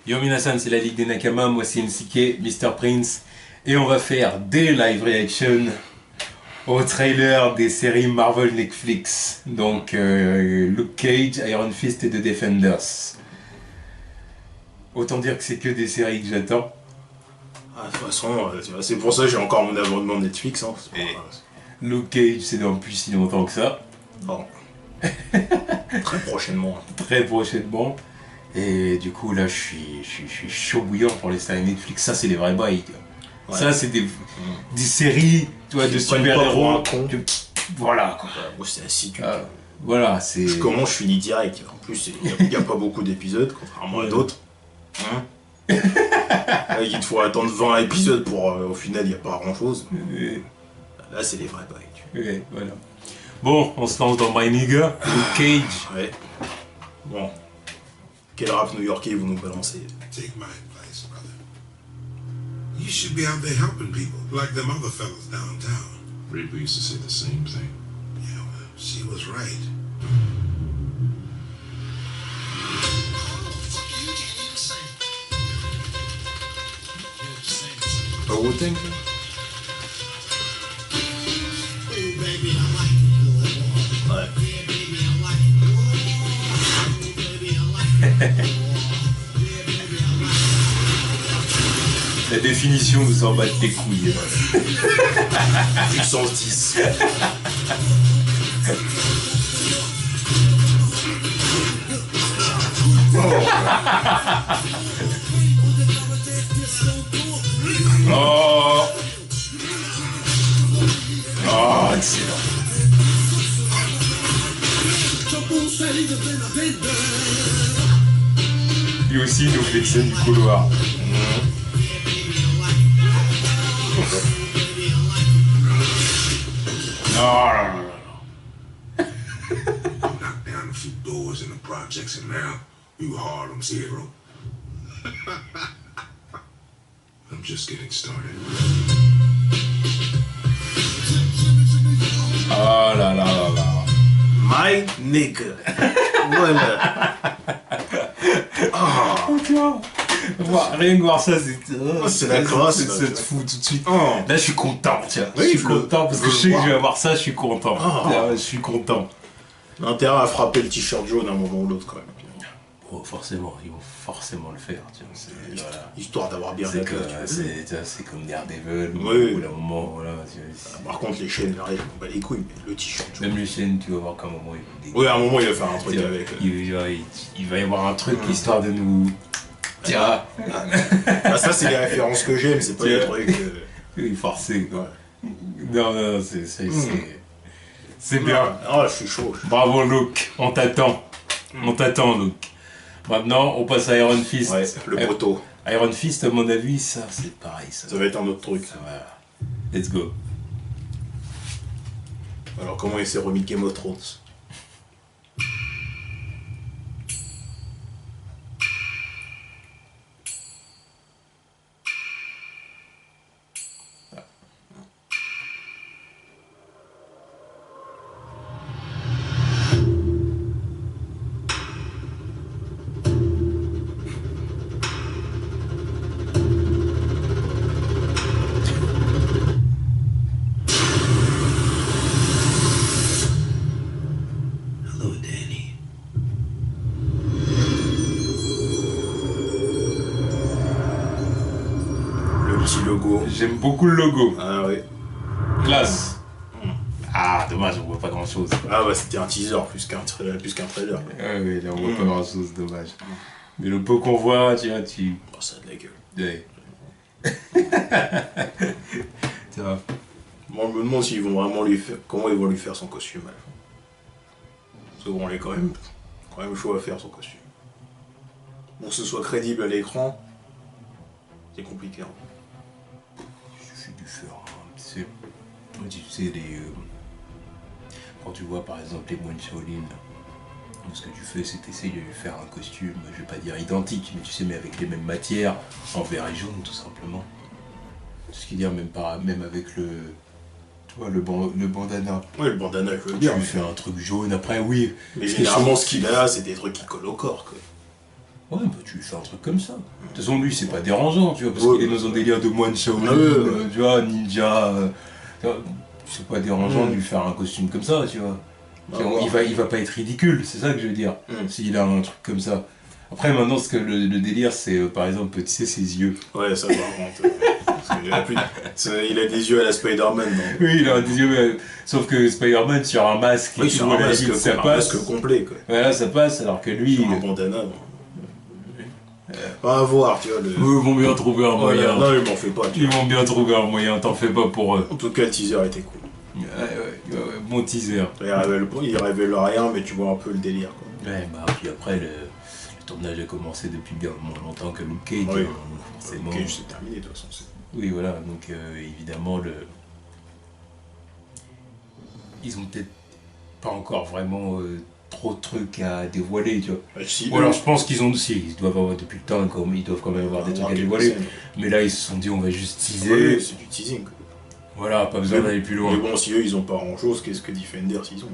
Yo Minasan, c'est la Ligue des Nakama, moi c'est MCK, Mr. Prince, et on va faire des live reactions au trailer des séries Marvel Netflix, donc Luke Cage, Iron Fist et The Defenders. Autant dire que c'est que des séries que j'attends. Ah, de toute façon, c'est pour ça que j'ai encore mon abonnement Netflix. Hein. Luke Cage, c'est dans plus si longtemps que ça. Bon. Très prochainement. Très prochainement. Et du coup, là, je suis chaud bouillant pour les séries Netflix. Ça, c'est les vrais bails. Ouais. Ça, c'est des séries, tu vois, de super-héros. Voilà, quoi. Moi, c'est assis. Voilà, c'est... Je commence, je finis direct. En plus, il n'y a pas beaucoup d'épisodes, contrairement à d'autres. Hein. Il te faut attendre 20 épisodes pour... au final, il n'y a pas grand-chose. Là, c'est les vrais bails. Ouais, voilà. Bon, on se lance dans My Nigga, Luke Cage. Ouais. Bon. Quel rap new-yorkais vous nous balancez? Take my advice, brother. You should be out there helping people, like them other fellas downtown. Reba used to say the same thing. Yeah, well, she was right. Oh, what thing? La définition nous en bat les couilles. Puissance 10. Oh. Oh, excellent. Lui aussi, il nous fait les scènes du couloir. Knocked down a few doors in the projects and now you Harlem's hero. I'm just getting started. Oh là là là là. My nigga. Voilà. Oh, tu vois. Rien que voir ça, c'est la classe. Ça te fout tout de suite. Oh. Là, je suis content, tiens. Oui, je suis content parce que je sais que je vais avoir ça, je suis content. Oh. Je suis content. Intérêt à frapper le t-shirt jaune à un moment ou l'autre quand même. Oh, forcément, ils vont forcément le faire, tu vois. Voilà. Histoire d'avoir bien la classe. C'est comme Daredevil, oui. Ou là, au moment, voilà. Par contre, les chaînes, là, on bat les couilles, mais le t-shirt jaune. Même les chaînes, tu vas voir qu'à un moment, oui, à un moment, il va faire un truc avec. Il va y avoir un truc, histoire de nous... Tiens. Ah, ça, c'est les références que j'aime, c'est pas les trucs... Forcé, quoi. Non, c'est bien. Ah, je suis chaud. Bravo, Luke. On t'attend. On t'attend, Luke. Maintenant, on passe à Iron Fist. Ouais, le poteau. Iron Fist, à mon avis, ça, c'est pareil. Ça va être un autre truc. Ça va. Let's go. Alors, comment il s'est remis de Game of Thrones? Logo. J'aime beaucoup le logo. Ah oui. Classe. Ah, dommage, on voit pas grand chose. Ah bah c'était un teaser plus qu'un trailer. Ah oui, là on voit pas grand chose, dommage. Mais le peu qu'on voit, tu vois, Oh, ça a de la gueule. Ouais. Tu vois. Moi je me demande s'ils vont vraiment lui faire. Comment ils vont lui faire son costume à la fin. Parce que bon, il est quand même chaud à faire son costume. Pour que ce soit crédible à l'écran, c'est compliqué. Hein. Il suffit de faire, tu sais, quand tu vois par exemple les moines Shaolin, ce que tu fais, c'est essayer de lui faire un costume, je vais pas dire identique, mais tu sais, mais avec les mêmes matières, en vert et jaune tout simplement. Ce qui veut dire même avec le, tu vois, le bandana. Ouais, le bandana, je veux Tu bien. lui fais un truc jaune après, oui. Mais généralement, ce qu'il a, c'est des trucs qui collent au corps, quoi. Ouais, bah tu fais un truc comme ça. De toute façon, lui, c'est pas dérangeant, tu vois, parce Ouais. qu'il est dans un délire de moine Shaolin, tu vois, ninja. Tu vois, c'est pas dérangeant de lui faire un costume comme ça, tu vois. Bah, Il va pas être ridicule, c'est ça que je veux dire, Mm. s'il a un truc comme ça. Après, maintenant, ce que le délire, c'est par exemple, tu sais, ses yeux. Ouais, ça par contre. Parce qu'il a il a des yeux à la Spider-Man. Donc. Oui, il a des yeux, mais... sauf que Spider-Man, sur un masque, Oui, et sur tout, un à la masque, limite, ça un passe. masque complet, quoi. Voilà, ça passe, alors que lui. Sur un bandana, bon. On va voir, tu vois. Eux vont bien trouver un moyen. Non, ils m'en fait pas, tu Ils vois. vont bien trouver un moyen, t'en fais pas pour eux. En tout cas, le teaser était cool. Ouais, bon teaser. Il révèle rien, mais tu vois un peu le délire, quoi. Ouais, bah, puis après, le tournage a commencé depuis bien moins longtemps que Luke Cage. Oui. Donc forcément. Ok, c'est terminé, de toute façon. Oui, voilà, donc évidemment, ils ont peut-être pas encore vraiment trop de trucs à dévoiler, tu vois. Si, Ou alors je pense qu'ils ont aussi, ils doivent avoir depuis le temps, ils doivent quand même avoir des trucs à dévoiler. Mais là, ils se sont dit, on va juste teaser. Oui, c'est du teasing, quoi. Voilà, pas besoin d'aller plus loin. Mais bon, si eux, ils ont pas grand-chose, qu'est-ce que Defenders, ils ont?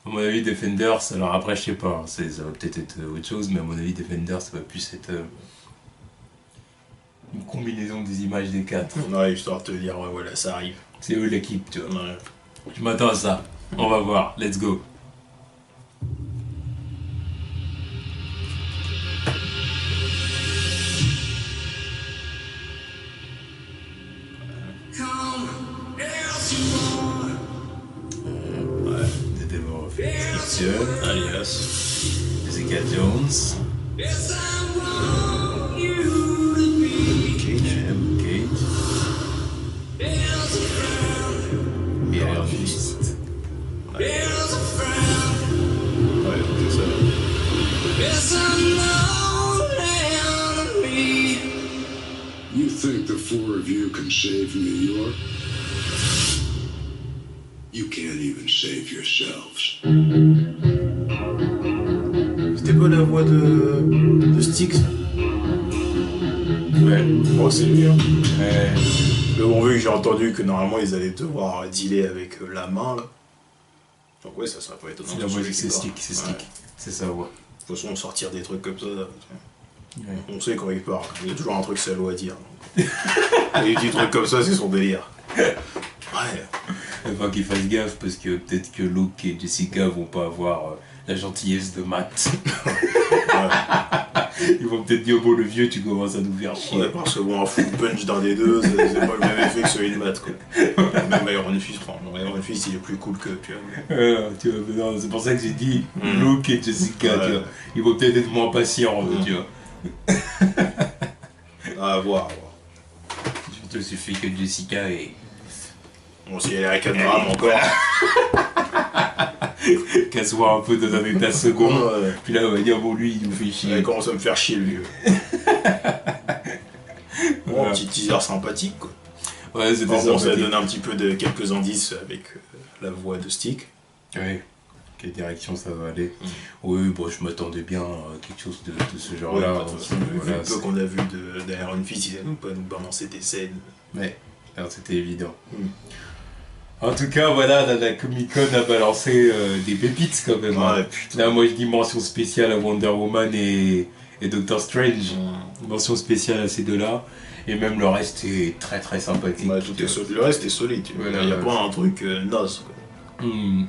À mon avis, Defenders, alors après, je sais pas, ça va peut-être être autre chose, mais à mon avis, Defenders, ça va plus être une combinaison des images des quatre. Ouais, histoire de te dire, ouais, voilà, ça arrive. C'est eux l'équipe, tu vois. Ouais. Je m'attends à ça. On va voir, let's go. The Devil of Fiction, Alias. Jessica Jones, Cage, Iron Fist. Ouais, c'est ça. You think the four of you can save New York? You can't even save yourselves. C'était pas la voix de Styx? Ouais. Oh, c'est lui, hein. Ouais. Mais bon, vu que j'ai entendu que normalement ils allaient devoir dealer avec la main, là. Donc ouais, ça serait pas étonnant. C'est la voix, c'est Stick, c'est Stick. Ouais. C'est sa voix. De toute façon, sortir des trucs comme ça, Ouais. on sait quand il part. Il y a toujours un truc salaud à dire. Et des petits trucs comme ça, c'est son délire. Ouais. Enfin qu'il fasse gaffe parce que peut-être que Luke et Jessica vont pas avoir la gentillesse de Matt. Ils vont peut-être dire, bon le vieux tu commences à nous faire chier. Ouais, parce que bon, un full punch d'un des deux, c'est pas le même effet que celui de Matt, quoi. Même Iron Fist, enfin, bon, Iron Fist il est plus cool que, tu vois. Tu vois, mais non, c'est pour ça que j'ai dit Mm. Luke et Jessica, Ouais. tu vois. Ils vont peut-être être moins patients, tu vois. À voir, à voir. Surtout il suffit que Jessica est... Bon, si elle est à 4 grammes encore. qu'elle soit un peu dans un état second. Ouais. Puis là on va dire, bon lui il nous fait chier. Elle commence à me faire chier, le vieux. Bon, Voilà. petit teaser sympathique, quoi. Ouais, c'était Bon, ça sympathique. donne un petit peu de quelques indices avec la voix de Stick. Ouais. Quelle direction ça va aller. Mm. Oui, bon, je m'attendais bien à quelque chose de ce Ouais, genre-là. de toute façon, vu Voilà, le peu qu'on a vu d'Iron Fist, ils allaient pas nous balancer des scènes. Ouais, alors c'était évident. Mm. En tout cas, voilà, la Comic Con a balancé des pépites quand même. Hein. Ouais, putain. Là, moi je dis mention spéciale à Wonder Woman et Doctor Strange. Mention spéciale à ces deux-là. Et même le reste est très très sympathique. Ouais, tout est solide. Le reste est solide. Tu vois. Voilà, Il n'y a ouais. pas un truc naze. Quoi. Hmm.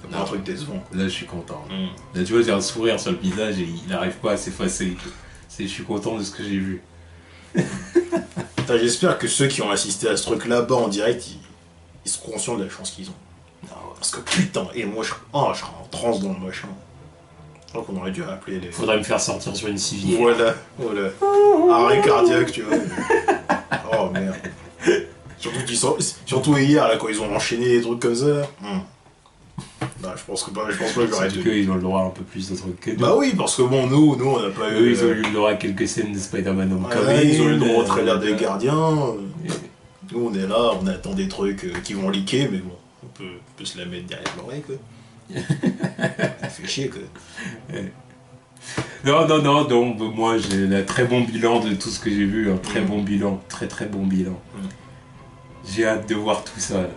Il y a pas un truc décevant. Quoi. Là, je suis content. Mm. Là, tu vois, j'ai un sourire sur le visage et il n'arrive pas à s'effacer. Je suis content de ce que j'ai vu. Putain, j'espère que ceux qui ont assisté à ce truc là-bas en direct, ils sont conscients de la chance qu'ils ont. Parce que putain, et moi je serais en transe dans le machin. Je crois qu'on aurait dû appeler les. Faudrait me faire sortir sur une civière. Voilà. Arrêt cardiaque, tu vois. Oh merde. Surtout hier, là, quand ils ont enchaîné des trucs comme ça. Non, je pense pas que j'aurais Surtout dû. qu'ils ont le droit à un peu plus de trucs que nous. Bah oui, parce que bon, nous on n'a pas eu. Eux, ils ont eu le droit à quelques scènes de Spider-Man Homecoming. Ouais, ils ont eu le droit au trailer des gardiens. Nous on est là, on attend des trucs qui vont leaker, mais bon, on peut se la mettre derrière l'oreille, quoi. Ça fait chier, quoi. Non, donc moi j'ai un très bon bilan de tout ce que j'ai vu, un très bon bilan, très très bon bilan. J'ai hâte de voir tout ça, là.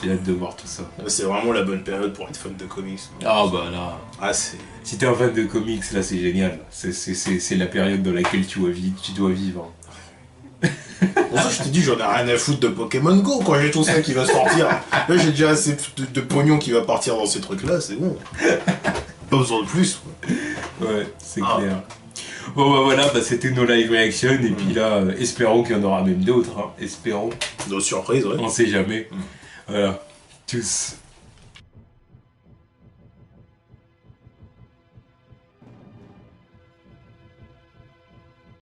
J'ai hâte de voir tout ça. C'est vraiment la bonne période pour être fan de comics. Ah bah là, Ah, c'est. Si t'es un fan de comics, là c'est génial. C'est la période dans laquelle tu dois vivre. Pour ça, je te dis, j'en ai rien à foutre de Pokémon Go quand j'ai tout ça qui va sortir. Là, j'ai déjà assez de pognon qui va partir dans ces trucs-là, c'est bon. Pas besoin de plus. Quoi. Ouais, c'est clair. Bon bah voilà, bah, c'était nos live reaction et puis là, espérons qu'il y en aura même d'autres. Hein. Espérons. Nos surprises, ouais. On sait jamais. Voilà. Tchuss.